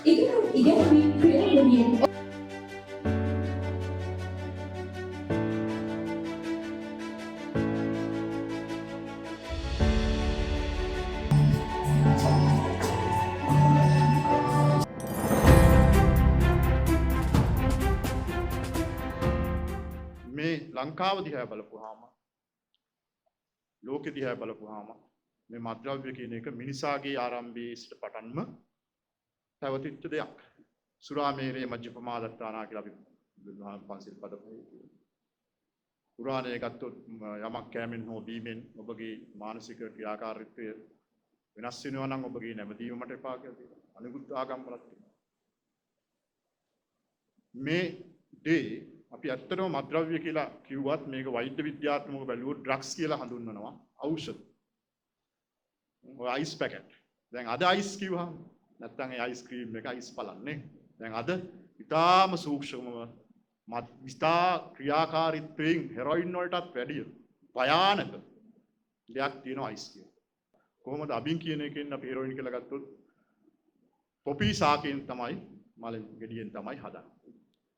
ඉගෙනුම් ක්‍රියාවලියෙන් මේ ලංකාව දිහා බලපුවාම ලෝකෙ දිහා බලපුවාම මේ මත්ද්‍රව්‍ය කියන එක මිනිසාගේ ආරම්භයේ සිට පටන්ම පැවතිච්ච දෙයක්. සුරාමේරය මජ්ජපමාදත්තානා කියලා අපි පන්සිල් පද පහේ කියනවා. පුරාණයේ ගත්තොත් යමක් කෑමෙන් හෝ බීමෙන් ඔබගේ මානසික ක්‍රියාකාරීත්වය වෙනස් වෙනවා නම් ඔබගේ නැවතීමට එපා කියලා තියෙනවා. අනිකුත් ආගම් වලත් තියෙනවා. මේ දේ අපි ඇත්තටම මත්ද්‍රව්‍ය කියලා කිව්වත් මේක වෛද්‍ය විද්‍යාත්මකව බැලුවොත් ඩ්‍රග්ස් කියලා හඳුන්වනවා. ඖෂධ. ඔය අයිස් පැකට්. දැන් අද අයිස් කිව්වහම නැත්තම් ඒ අයිස් ක්‍රීම් එක අයිස් බලන්නේ. දැන් අද ඊටාම සූක්ෂමව විස්තා ක්‍රියාකාරීත්වයෙන් හෙරොයින් වලටත් වැඩිය භයානක දෙයක් තියෙනවා අයිස් කියන. කොහොමද අබින් කියන එකෙන් අපි හෙරොයින් කියලා ගත්තොත් පොපි සාකයෙන් තමයි මලෙන් ගෙඩියෙන් තමයි හදන්නේ.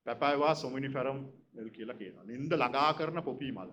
පැපෑවා සොමිනිෆෙරම් කියලා කියනවා. නින්ද ළඟා කරන පොපි මල්.